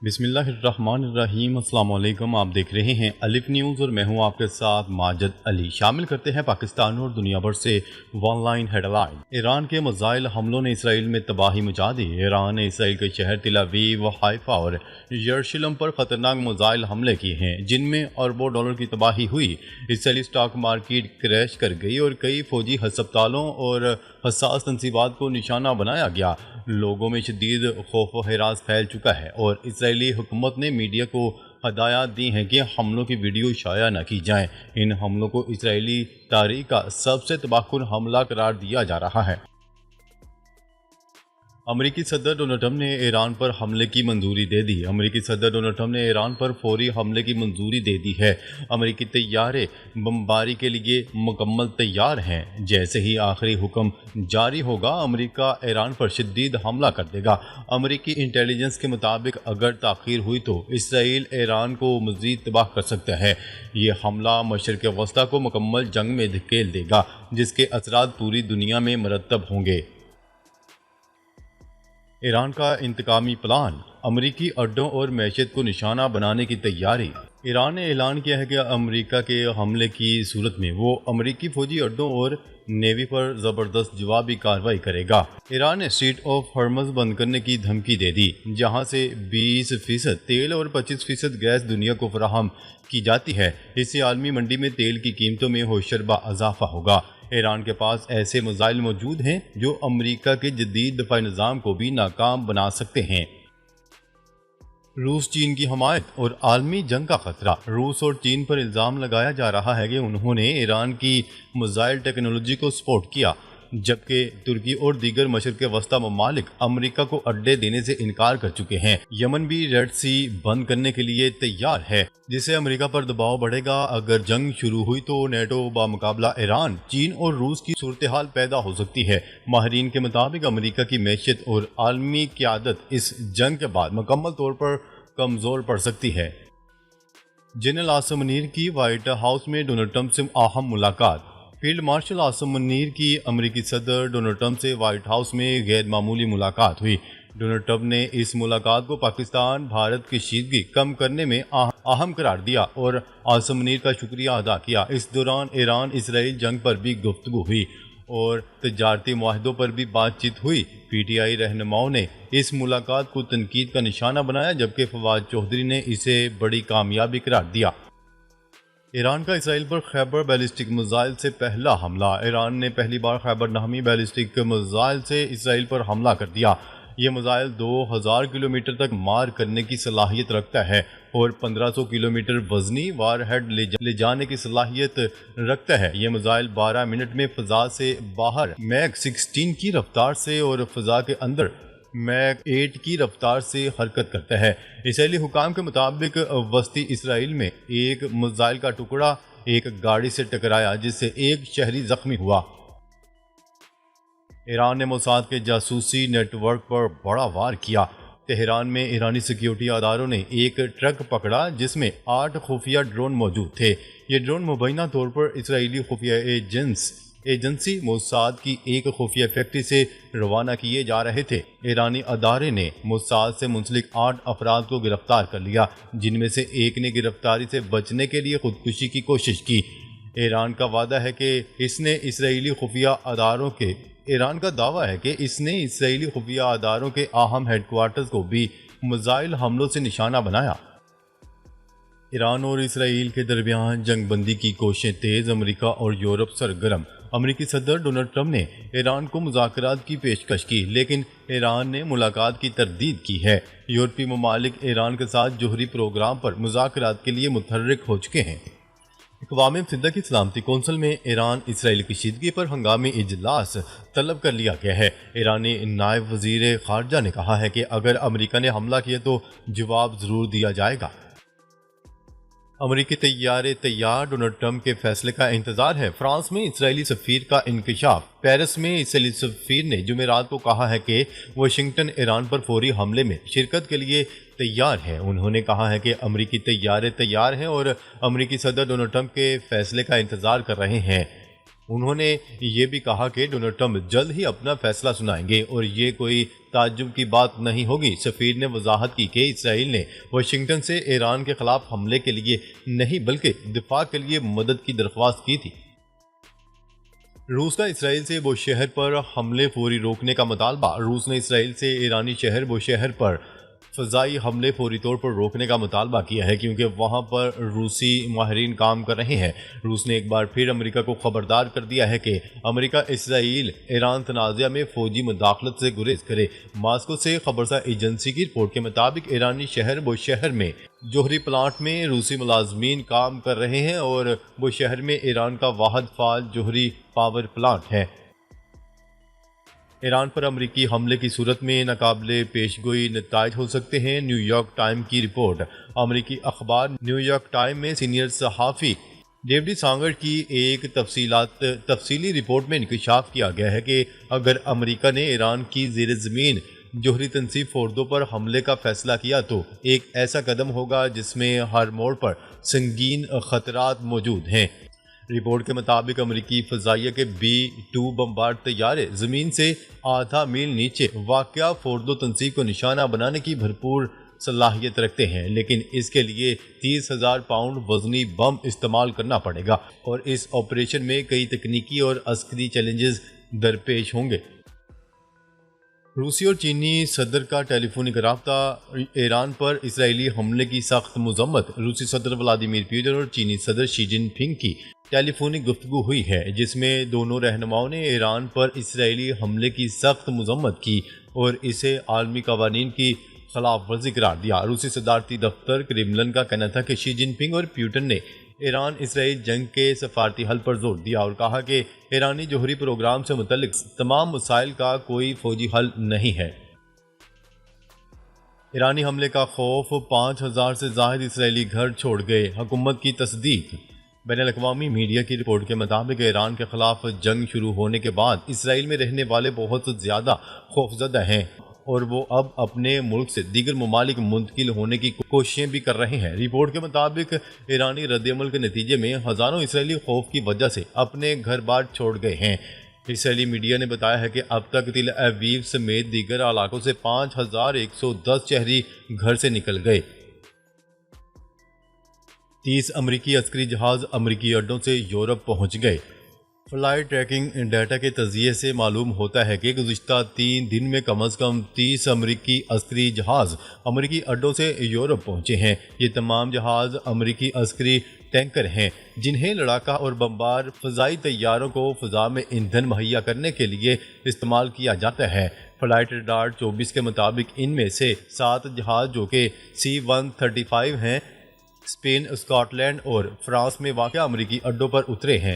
بسم اللہ الرحمن الرحیم۔ السلام علیکم، آپ دیکھ رہے ہیں الف نیوز اور میں ہوں آپ کے ساتھ ماجد علی۔ شامل کرتے ہیں پاکستان اور دنیا بھر سے one line headline. Iran کے میزائل حملوں نے اسرائیل میں تباہی مچا دی۔ ایران نے اسرائیل کے شہر تل ابیب، حیفا اور یروشلم پر خطرناک میزائل حملے کیے ہیں جن میں اربوں ڈالر کی تباہی ہوئی۔ اسرائیلی اسٹاک مارکیٹ کریش کر گئی اور کئی فوجی ہسپتالوں اور حساس تنصیبات کو نشانہ بنایا گیا۔ لوگوں میں شدید خوف و ہراس پھیل چکا ہے اور اسرائیلی حکومت نے میڈیا کو ہدایات دی ہیں کہ حملوں کی ویڈیو شائع نہ کی جائیں۔ ان حملوں کو اسرائیلی تاریخ کا سب سے تباہ کن حملہ قرار دیا جا رہا ہے۔ امریکی صدر ڈونلڈ ٹرمپ نے ایران پر حملے کی منظوری دے دی۔ امریکی صدر ڈونلڈ ٹرمپ نے ایران پر فوری حملے کی منظوری دے دی ہے۔ امریکی طیارے بمباری کے لیے مکمل تیار ہیں۔ جیسے ہی آخری حکم جاری ہوگا، امریکہ ایران پر شدید حملہ کر دے گا۔ امریکی انٹیلیجنس کے مطابق اگر تاخیر ہوئی تو اسرائیل ایران کو مزید تباہ کر سکتا ہے۔ یہ حملہ مشرق وسطیٰ کو مکمل جنگ میں دھکیل دے گا جس کے اثرات پوری دنیا میں مرتب ہوں گے۔ ایران کا انتقامی پلان، امریکی اڈوں اور معیشت کو نشانہ بنانے کی تیاری۔ ایران نے اعلان کیا ہے کہ امریکہ کے حملے کی صورت میں وہ امریکی فوجی اڈوں اور نیوی پر زبردست جوابی کارروائی کرے گا۔ ایران نے اسٹریٹ آف ہرمز بند کرنے کی دھمکی دے دی، جہاں سے 20% تیل اور 25% گیس دنیا کو فراہم کی جاتی ہے۔ اس سے عالمی منڈی میں تیل کی قیمتوں میں ہوشربا اضافہ ہوگا۔ ایران کے پاس ایسے میزائل موجود ہیں جو امریکہ کے جدید دفاعی نظام کو بھی ناکام بنا سکتے ہیں۔ روس چین کی حمایت اور عالمی جنگ کا خطرہ۔ روس اور چین پر الزام لگایا جا رہا ہے کہ انہوں نے ایران کی میزائل ٹیکنالوجی کو سپورٹ کیا، جبکہ ترکی اور دیگر مشرق وسطیٰ ممالک امریکہ کو اڈے دینے سے انکار کر چکے ہیں۔ یمن بھی ریڈ سی بند کرنے کے لیے تیار ہے، جس سے امریکہ پر دباؤ بڑھے گا۔ اگر جنگ شروع ہوئی تو نیٹو بمقابلہ ایران، چین اور روس کی صورتحال پیدا ہو سکتی ہے۔ ماہرین کے مطابق امریکہ کی معیشت اور عالمی قیادت اس جنگ کے بعد مکمل طور پر کمزور پڑ سکتی ہے۔ جنرل عاصم منیر کی وائٹ ہاؤس میں ڈونلڈ ٹرمپ سے اہم ملاقات۔ فیلڈ مارشل عاصم منیر کی امریکی صدر ڈونلڈ ٹرمپ سے وائٹ ہاؤس میں غیر معمولی ملاقات ہوئی۔ ڈونلڈ ٹرمپ نے اس ملاقات کو پاکستان بھارت کشیدگی کم کرنے میں اہم قرار دیا اور عاصم منیر کا شکریہ ادا کیا۔ اس دوران ایران اسرائیل جنگ پر بھی گفتگو ہوئی اور تجارتی معاہدوں پر بھی بات چیت ہوئی۔ پی ٹی آئی رہنماؤں نے اس ملاقات کو تنقید کا نشانہ بنایا، جبکہ فواد چودھری نے اسے بڑی کامیابی قرار دیا۔ ایران کا اسرائیل پر خیبر بیلسٹک میزائل سے پہلا حملہ۔ ایران نے پہلی بار خیبر نامی بیلسٹک میزائل سے اسرائیل پر حملہ کر دیا۔ یہ میزائل 2000 کلومیٹر تک مار کرنے کی صلاحیت رکھتا ہے اور 1500 کلومیٹر وزنی وار ہیڈ لے جانے کی صلاحیت رکھتا ہے۔ یہ میزائل 12 منٹ میں فضا سے باہر میک 16 کی رفتار سے اور فضا کے اندر میک 8 کی رفتار سے حرکت کرتا ہے۔ اسرائیلی حکام کے مطابق وسطی اسرائیل میں ایک میزائل کا ٹکڑا ایک گاڑی سے ٹکرایا، جس سے ایک شہری زخمی ہوا۔ ایران نے موساد کے جاسوسی نیٹ ورک پر بڑا وار کیا۔ تہران میں ایرانی سیکیورٹی اداروں نے ایک ٹرک پکڑا جس میں 8 خفیہ ڈرون موجود تھے۔ یہ ڈرون مبینہ طور پر اسرائیلی خفیہ ایجنسی موساد کی ایک خفیہ فیکٹری سے روانہ کیے جا رہے تھے۔ ایرانی ادارے نے موساد سے منسلک 8 افراد کو گرفتار کر لیا، جن میں سے ایک نے گرفتاری سے بچنے کے لیے خودکشی کی کوشش کی۔ ایران کا دعویٰ ہے کہ اس نے اسرائیلی خفیہ اداروں کے اہم ہیڈ کوارٹرز کو بھی میزائل حملوں سے نشانہ بنایا۔ ایران اور اسرائیل کے درمیان جنگ بندی کی کوششیں تیز، امریکہ اور یورپ سرگرم۔ امریکی صدر ڈونلڈ ٹرمپ نے ایران کو مذاکرات کی پیشکش کی، لیکن ایران نے ملاقات کی تردید کی ہے۔ یورپی ممالک ایران کے ساتھ جوہری پروگرام پر مذاکرات کے لیے متحرک ہو چکے ہیں۔ اقوام متحدہ کی سلامتی کونسل میں ایران اسرائیل کشیدگی پر ہنگامی اجلاس طلب کر لیا گیا ہے۔ ایرانی نائب وزیر خارجہ نے کہا ہے کہ اگر امریکہ نے حملہ کیا تو جواب ضرور دیا جائے گا۔ امریکی طیارے تیار، ڈونلڈ ٹرمپ کے فیصلے کا انتظار ہے۔ فرانس میں اسرائیلی سفیر کا انکشاف۔ پیرس میں اسرائیلی سفیر نے جمعرات کو کہا ہے کہ واشنگٹن ایران پر فوری حملے میں شرکت کے لیے تیار ہے۔ انہوں نے کہا ہے کہ امریکی طیارے تیار ہیں اور امریکی صدر ڈونلڈ ٹرمپ کے فیصلے کا انتظار کر رہے ہیں۔ انہوں نے یہ بھی کہا کہ ڈونلڈ ٹرمپ جلد ہی اپنا فیصلہ سنائیں گے اور یہ کوئی تعجب کی بات نہیں ہوگی۔ سفیر نے وضاحت کی کہ اسرائیل نے واشنگٹن سے ایران کے خلاف حملے کے لیے نہیں بلکہ دفاع کے لیے مدد کی درخواست کی تھی۔ روس کا اسرائیل سے بوشہر پر حملے فوری روکنے کا مطالبہ۔ روس نے اسرائیل سے ایرانی شہر بوشہر پر فضائی حملے فوری طور پر روکنے کا مطالبہ کیا ہے کیونکہ وہاں پر روسی ماہرین کام کر رہے ہیں۔ روس نے ایک بار پھر امریکہ کو خبردار کر دیا ہے کہ امریکہ اسرائیل ایران تنازع میں فوجی مداخلت سے گریز کرے۔ ماسکو سے خبرسا ایجنسی کی رپورٹ کے مطابق ایرانی شہر بوشہر میں جوہری پلانٹ میں روسی ملازمین کام کر رہے ہیں اور بوشہر میں ایران کا واحد فعال جوہری پاور پلانٹ ہے۔ ایران پر امریکی حملے کی صورت میں ناقابل پیش گوئی نتائج ہو سکتے ہیں، نیو یارک ٹائم کی رپورٹ۔ امریکی اخبار نیو یارک ٹائم میں سینئر صحافی ڈیوڈ سانگر کی ایک تفصیلی رپورٹ میں انکشاف کیا گیا ہے کہ اگر امریکہ نے ایران کی زیر زمین جوہری تنصیب فوردوں پر حملے کا فیصلہ کیا تو ایک ایسا قدم ہوگا جس میں ہر موڑ پر سنگین خطرات موجود ہیں۔ رپورٹ کے مطابق امریکی فضائیہ کے B-2 بمبارڈ طیارے زمین سے آدھا میل نیچے واقع فوردو تنصیب کو نشانہ بنانے کی بھرپور صلاحیت رکھتے ہیں، لیکن اس کے لیے 30,000 پاؤنڈ وزنی بم استعمال کرنا پڑے گا اور اس آپریشن میں کئی تکنیکی اور عسکری چیلنجز درپیش ہوں گے۔ روسی اور چینی صدر کا ٹیلی فونک رابطہ۔ ایران پر اسرائیلی حملے کی سخت مذمت۔ روسی صدر ولادیمیر پوتن اور چینی صدر شی جن پنگ کی ٹیلی فونک گفتگو ہوئی ہے جس میں دونوں رہنماؤں نے ایران پر اسرائیلی حملے کی سخت مذمت کی اور اسے عالمی قوانین کی خلاف ورزی قرار دیا۔ روسی صدارتی دفتر کریملن کا کہنا تھا کہ شی جن پنگ اور پیوٹن نے ایران اسرائیل جنگ کے سفارتی حل پر زور دیا اور کہا کہ ایرانی جوہری پروگرام سے متعلق تمام مسائل کا کوئی فوجی حل نہیں ہے۔ ایرانی حملے کا خوف، 5,000 سے زائد اسرائیلی گھر چھوڑ گئے، حکومت کی تصدیق۔ بین الاقوامی میڈیا کی رپورٹ کے مطابق ایران کے خلاف جنگ شروع ہونے کے بعد اسرائیل میں رہنے والے بہت زیادہ خوفزدہ ہیں اور وہ اب اپنے ملک سے دیگر ممالک منتقل ہونے کی کوششیں بھی کر رہے ہیں۔ رپورٹ کے مطابق ایرانی رد عمل کے نتیجے میں ہزاروں اسرائیلی خوف کی وجہ سے اپنے گھر بار چھوڑ گئے ہیں۔ اسرائیلی میڈیا نے بتایا ہے کہ اب تک تل اویو سمیت دیگر علاقوں سے 5,110 شہری گھر سے نکل گئے۔ 30 امریکی عسکری جہاز امریکی اڈوں سے یورپ پہنچ گئے۔ فلائٹ ٹریکنگ ڈیٹا کے تجزیے سے معلوم ہوتا ہے کہ گزشتہ 3 دن میں کم از کم 30 امریکی عسکری جہاز امریکی اڈوں سے یورپ پہنچے ہیں۔ یہ تمام جہاز امریکی عسکری ٹینکر ہیں جنہیں لڑاکا اور بمبار فضائی طیاروں کو فضا میں ایندھن مہیا کرنے کے لیے استعمال کیا جاتا ہے۔ فلائٹ ریڈار 24 کے مطابق ان میں سے 7 جہاز جو کہ C-135 ہیں اسپین، اسکاٹ لینڈ اور فرانس میں واقع امریکی اڈوں پر اترے ہیں۔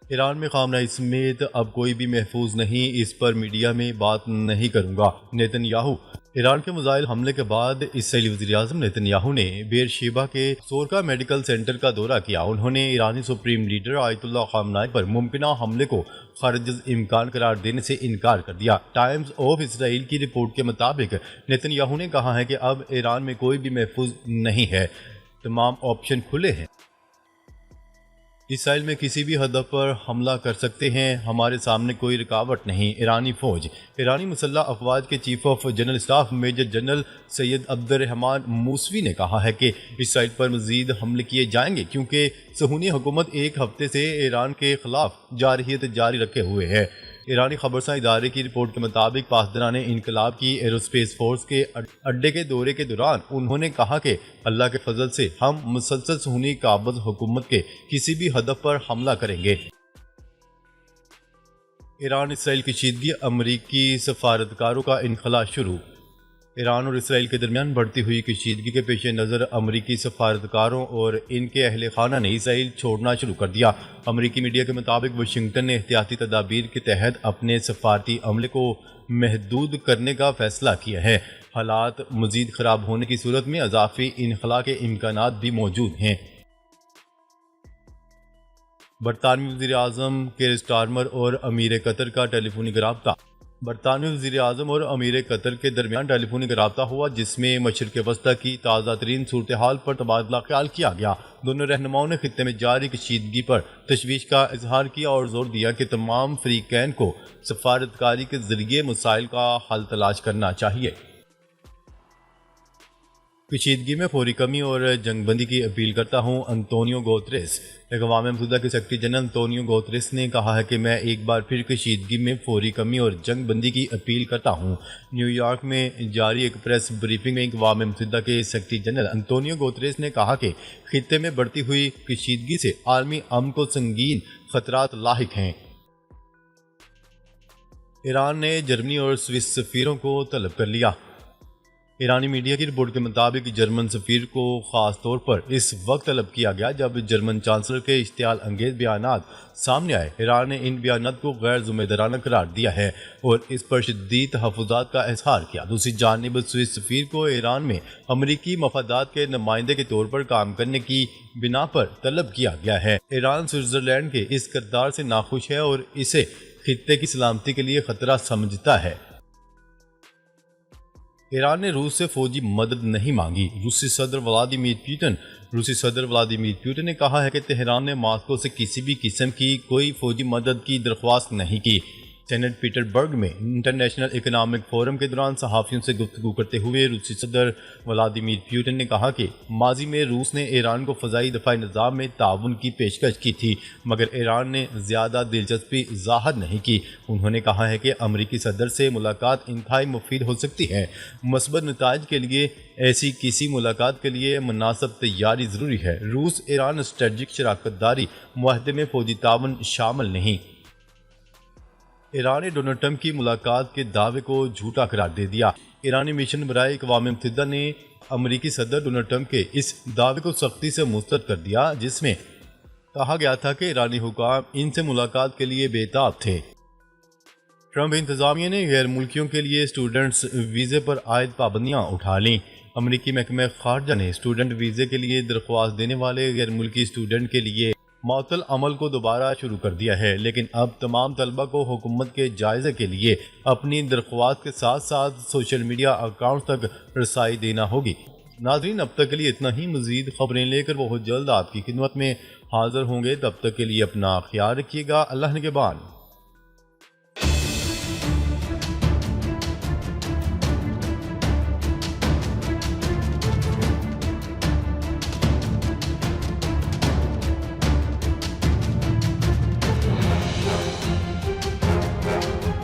ایران میں خامنہ سمیت اب کوئی بھی محفوظ نہیں، اس پر میڈیا میں بات نہیں کروں گا، نیتن یاہو۔ ایران کے میزائل حملے کے بعد اسرائیلی وزیر اعظم نیتن یاہو نے بیر شیبہ کے سورکا میڈیکل سینٹر کا دورہ کیا۔ انہوں نے ایرانی سپریم لیڈر آیت اللہ خامنہ پر ممکنہ حملے کو خارج امکان قرار دینے سے انکار کر دیا۔ ٹائمز آف اسرائیل کی رپورٹ کے مطابق نیتن یاہو نے کہا ہے کہ اب ایران میں کوئی بھی محفوظ نہیں ہے، تمام آپشن کھلے ہیں۔ اسرائیل میں کسی بھی ہدف پر حملہ کر سکتے ہیں، ہمارے سامنے کوئی رکاوٹ نہیں۔ ایرانی فوج۔ ایرانی مسلح افواج کے chief of general staff major general Syed Abdul Rahman Moosavi نے کہا ہے کہ اسرائیل پر مزید حملے کیے جائیں گے کیونکہ صہیونی حکومت ایک ہفتے سے ایران کے خلاف جارحیت جاری رکھے ہوئے ہے۔ ایرانی خبرساں ادارے کی رپورٹ کے مطابق پاسداران انقلاب کی ایروسپیس فورس کے اڈے کے دورے کے دوران انہوں نے کہا کہ اللہ کے فضل سے ہم مسلسل صہیونی قابض حکومت کے کسی بھی ہدف پر حملہ کریں گے۔ ایران اسرائیل کشیدگی، امریکی سفارتکاروں کا انخلاء شروع۔ ایران اور اسرائیل کے درمیان بڑھتی ہوئی کشیدگی کے پیش نظر امریکی سفارتکاروں اور ان کے اہل خانہ نے اسرائیل چھوڑنا شروع کر دیا۔ امریکی میڈیا کے مطابق واشنگٹن نے احتیاطی تدابیر کے تحت اپنے سفارتی عملے کو محدود کرنے کا فیصلہ کیا ہے۔ حالات مزید خراب ہونے کی صورت میں اضافی انخلاء کے امکانات بھی موجود ہیں۔ برطانوی وزیر اعظم کیر سٹارمر اور امیر قطر کا ٹیلی فونک رابطہ۔ برطانوی وزیر اعظم اور امیر قطر کے درمیان ٹیلی فونک رابطہ ہوا، جس میں مشرق وسطی کی تازہ ترین صورتحال پر تبادلہ خیال کیا گیا۔ دونوں رہنماؤں نے خطے میں جاری کشیدگی پر تشویش کا اظہار کیا اور زور دیا کہ تمام فریقین کو سفارتکاری کے ذریعے مسائل کا حل تلاش کرنا چاہیے۔ کشیدگی میں فوری کمی اور جنگ بندی کی اپیل کرتا ہوں، انتونیو گوتریس۔ اقوام متحدہ کے سیکرٹری جنرل انتونیو گوتریس نے کہا ہے کہ میں ایک بار پھر کشیدگی میں فوری کمی اور جنگ بندی کی اپیل کرتا ہوں۔ نیو یارک میں جاری ایک پریس بریفنگ میں اقوام متحدہ کے سیکرٹری جنرل انتونیو گوتریس نے کہا کہ خطے میں بڑھتی ہوئی کشیدگی سے عالمی امن کو سنگین خطرات لاحق ہیں۔ ایران نے جرمنی اور سوئس سفیروں کو طلب کر لیا۔ ایرانی میڈیا کی رپورٹ کے مطابق جرمن سفیر کو خاص طور پر اس وقت طلب کیا گیا جب جرمن چانسلر کے اشتعال انگیز بیانات سامنے آئے۔ ایران نے ان بیانات کو غیر ذمہ دارانہ قرار دیا ہے اور اس پر شدید تحفظات کا اظہار کیا۔ دوسری جانب سوئس سفیر کو ایران میں امریکی مفادات کے نمائندے کے طور پر کام کرنے کی بنا پر طلب کیا گیا ہے۔ ایران سوئٹزرلینڈ کے اس کردار سے ناخوش ہے اور اسے خطے کی سلامتی کے لیے خطرہ سمجھتا ہے۔ ایران نے روس سے فوجی مدد نہیں مانگی۔ روسی صدر ولادیمیر پوٹن نے کہا ہے کہ تہران نے ماسکو سے کسی بھی قسم کی کوئی فوجی مدد کی درخواست نہیں کی۔ سینٹ پیٹر برگ میں انٹرنیشنل اکنامک فورم کے دوران صحافیوں سے گفتگو کرتے ہوئے روسی صدر ولادیمیر پوٹن نے کہا کہ ماضی میں روس نے ایران کو فضائی دفاعی نظام میں تعاون کی پیشکش کی تھی، مگر ایران نے زیادہ دلچسپی ظاہر نہیں کی۔ انہوں نے کہا ہے کہ امریکی صدر سے ملاقات انتہائی مفید ہو سکتی ہے۔ مثبت نتائج کے لیے ایسی کسی ملاقات کے لیے مناسب تیاری ضروری ہے۔ روس ایران اسٹریٹجک شراکت داری معاہدے میں فوجی تعاون شامل نہیں۔ ایران نے ڈونلڈ ٹرمپ کی ملاقات کے دعوے کو جھوٹا قرار دے دیا۔ ایرانی مشن برائے اقوام متحدہ نے امریکی صدر ڈونلڈ ٹرمپ کے اس دعوے کو سختی سے مسترد کر دیا، جس میں کہا گیا تھا کہ ایرانی حکام ان سے ملاقات کے لیے بے تاب تھے۔ ٹرمپ انتظامیہ نے غیر ملکیوں کے لیے اسٹوڈنٹس ویزے پر عائد پابندیاں اٹھا لیں۔ امریکی محکمہ خارجہ نے اسٹوڈنٹ ویزے کے لیے درخواست دینے والے غیر ملکی اسٹوڈنٹ کے لیے معطل عمل کو دوبارہ شروع کر دیا ہے، لیکن اب تمام طلبہ کو حکومت کے جائزے کے لیے اپنی درخواست کے ساتھ ساتھ سوشل میڈیا اکاؤنٹ تک رسائی دینا ہوگی۔ ناظرین، اب تک کے لیے اتنا ہی۔ مزید خبریں لے کر بہت جلد آپ کی خدمت میں حاضر ہوں گے۔ تب تک کے لیے اپنا خیال رکھیے گا۔ اللہ نگہبان۔